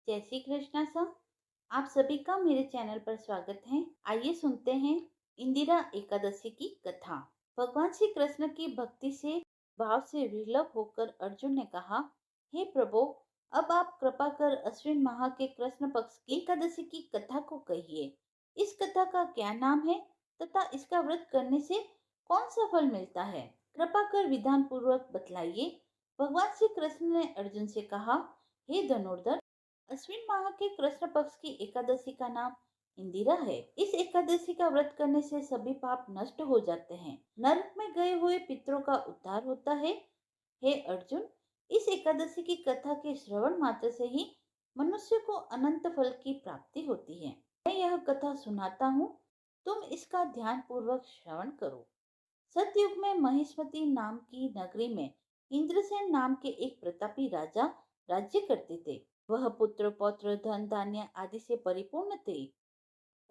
जय श्री कृष्णा सर। आप सभी का मेरे चैनल पर स्वागत है। आइए सुनते हैं इंदिरा एकादशी की कथा। भगवान श्री कृष्ण की भक्ति से भाव से विलप होकर अर्जुन ने कहा, हे प्रभु, अब आप कृपा कर अश्विन माह के कृष्ण पक्ष की एकादशी की कथा को कहिए। इस कथा का क्या नाम है तथा इसका व्रत करने से कौन सा फल मिलता है? कृपा कर विधान पूर्वक बतलाइए। भगवान श्री कृष्ण ने अर्जुन से कहा, हे धनुर्धर, अश्विन माह के कृष्ण पक्ष की एकादशी का नाम इंदिरा है। इस एकादशी का व्रत करने से सभी पाप नष्ट हो जाते हैं, नरक में गए हुए पितरों का उद्धार होता है। हे अर्जुन, इस एकादशी की कथा के श्रवण मात्र से ही मनुष्य को अनंत फल की प्राप्ति होती है। मैं यह कथा सुनाता हूँ, तुम इसका ध्यान पूर्वक श्रवण करो। सतयुग में महिष्मती नाम की नगरी में इंद्रसेन नाम के एक प्रतापी राजा राज्य करते थे। वह पुत्र पौत्र धन धान्य आदि से परिपूर्ण थे।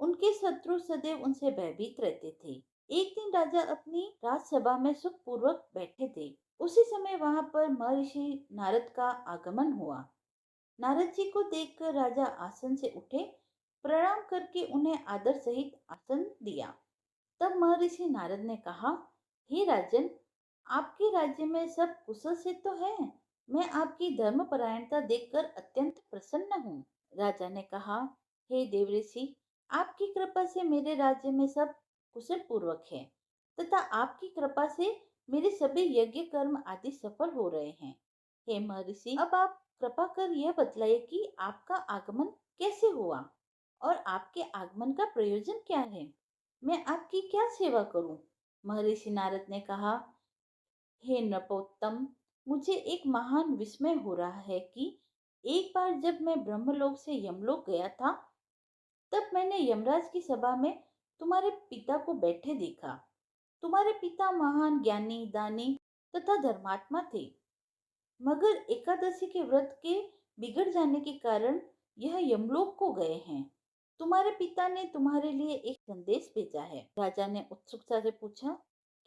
उनके शत्रु सदैव उनसे भयभीत रहते थे। एक दिन राजा अपनी राजसभा में सुख पूर्वक बैठे थे। उसी समय वहां पर महर्षि नारद का आगमन हुआ। नारद जी को देखकर राजा आसन से उठे, प्रणाम करके उन्हें आदर सहित आसन दिया। तब महर्षि नारद ने कहा, हे राजन, आपके राज्य में सब कुशल से तो है। मैं आपकी धर्मपरायणता देखकर अत्यंत प्रसन्न हूँ। राजा ने कहा, हे देवऋषि, आपकी कृपा से मेरे राज्य में सब कुशल पूर्वक है तथा आपकी कृपा से मेरे सभी यज्ञ कर्म आदि सफल हो रहे हैं। हे महर्षि, अब आप कृपा कर यह बतलाइए कि आपका आगमन कैसे हुआ और आपके आगमन का प्रयोजन क्या है। मैं आपकी क्या सेवा करूं? महर्षि नारद ने कहा, हे नपोत्तम, मुझे एक महान विस्मय हो रहा है कि एक बार जब मैं ब्रह्मलोक से यमलोक गया था, तब मैंने यमराज की सभा में तुम्हारे पिता को बैठे देखा। तुम्हारे पिता महान ज्ञानी दानी तथा धर्मात्मा थे, मगर एकादशी के व्रत के बिगड़ जाने के कारण यह यमलोक को गए हैं। तुम्हारे पिता ने तुम्हारे लिए एक संदेश भेजा है। राजा ने उत्सुकता से पूछा,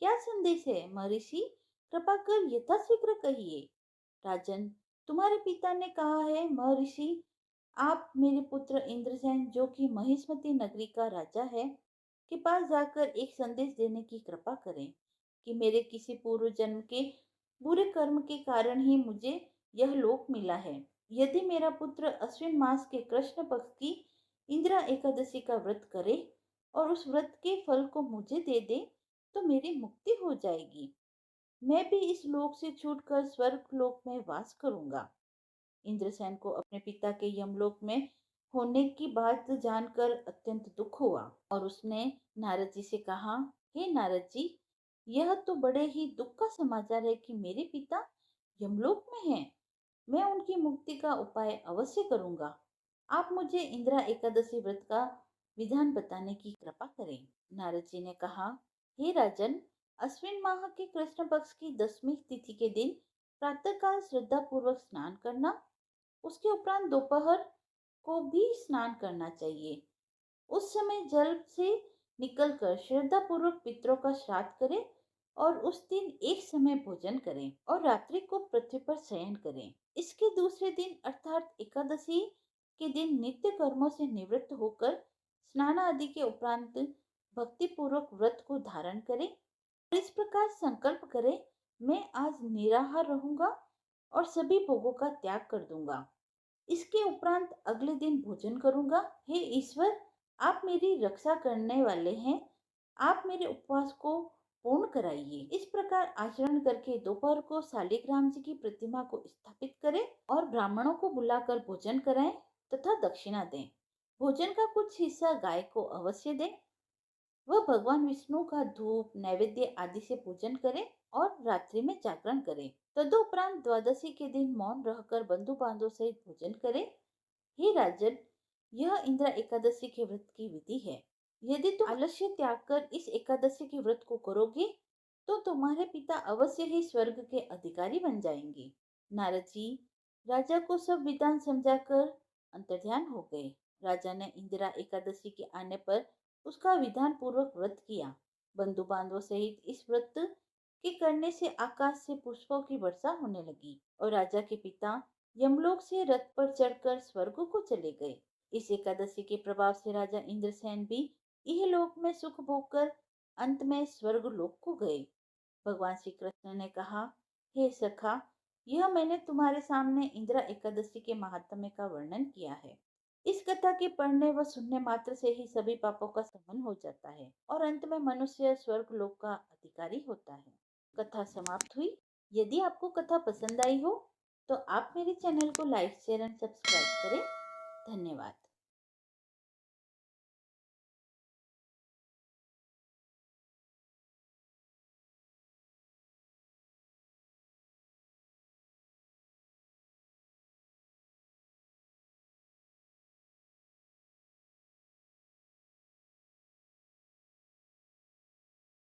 क्या संदेश है महर्षि? कृपा कर यथाशीघ्र कहिए। राजन, तुम्हारे पिता ने कहा है महर्षि, आप मेरे पुत्र इंद्रसेन, जो कि महिष्मती नगरी का राजा है, के पास जाकर एक संदेश देने की कृपा करें कि मेरे किसी पूर्व जन्म के बुरे कर्म के कारण ही मुझे यह लोक मिला है। यदि मेरा पुत्र अश्विन मास के कृष्ण पक्ष की इंदिरा एकादशी का व्रत करे और उस व्रत के फल को मुझे दे दे, तो मेरी मुक्ति हो जाएगी। मैं भी इस लोक से छूटकर स्वर्ग लोक में वास करूंगा। इंद्रसेन को अपने पिता के यमलोक में होने की बात जानकर अत्यंत दुख हुआ और उसने नारद जी से कहा, हे नारद जी, यह तो बड़े ही दुख का समाचार है कि मेरे पिता यमलोक में हैं। मैं उनकी मुक्ति का उपाय अवश्य करूंगा। आप मुझे इंदिरा एकादशी व्रत का विधान बताने की कृपा करें। नारद जी ने कहा, हे राजन, अश्विन माह के कृष्ण पक्ष की 10वीं तिथि के दिन प्रातःकाल श्रद्धा पूर्वक स्नान करना, उसके उपरांत दोपहर को भी स्नान करना चाहिए। उस समय जल से निकलकर श्रद्धा पूर्वक पितरों का श्राद्ध करें और उस दिन एक समय भोजन करें और रात्रि को पृथ्वी पर शयन करें। इसके दूसरे दिन अर्थात एकादशी के दिन नित्य कर्मों से निवृत्त होकर स्नान आदि के उपरांत भक्ति पूर्वक व्रत को धारण करें और इस प्रकार संकल्प करें, मैं आज निराहार रहूंगा और सभी भोगों का त्याग कर दूंगा। इसके उपरांत अगले दिन भोजन करूंगा। हे ईश्वर, आप मेरी रक्षा करने वाले हैं। आप मेरे उपवास को पूर्ण कराइए। इस प्रकार आचरण करके दोपहर को शालिग्राम जी की प्रतिमा को स्थापित करें और ब्राह्मणों को बुलाकर भोजन कराएं तथा दक्षिणा दें। भोजन का कुछ हिस्सा गाय को अवश्य दें। वह भगवान विष्णु का धूप नैवेद्य आदि से पूजन करें और रात्रि में जागरण करें। तदुपरांत द्वादशी के दिन मौन रहकर बंधु बांधव सहित भोजन करें। हे राजन, यह इंदिरा एकादशी के व्रत की विधि है। यदि तुम आलस्य त्याग कर इस एकादशी के व्रत को करोगे, तो तुम्हारे पिता अवश्य ही स्वर्ग के अधिकारी बन जाएंगे। नारद जी राजा को सब विधान समझाकर अंतर्ध्यान हो गए। राजा ने इंदिरा एकादशी के आने पर उसका विधान पूर्वक व्रत किया। बंधु बांधवों सहित इस व्रत के करने से आकाश से पुष्पों की वर्षा होने लगी और राजा के पिता यमलोक से रथ पर चढ़कर स्वर्ग को चले गए। इस एकादशी के प्रभाव से राजा इंद्रसेन भी इहलोक में सुख भोगकर अंत में स्वर्ग लोक को गए। भगवान श्री कृष्ण ने कहा, हे सखा, यह मैंने तुम्हारे सामने इंदिरा एकादशी के महात्म्य का वर्णन किया है। इस कथा के पढ़ने व सुनने मात्र से ही सभी पापों का शमन हो जाता है और अंत में मनुष्य स्वर्ग लोक का अधिकारी होता है। कथा समाप्त हुई। यदि आपको कथा पसंद आई हो तो आप मेरे चैनल को लाइक शेयर एंड सब्सक्राइब करें। धन्यवाद।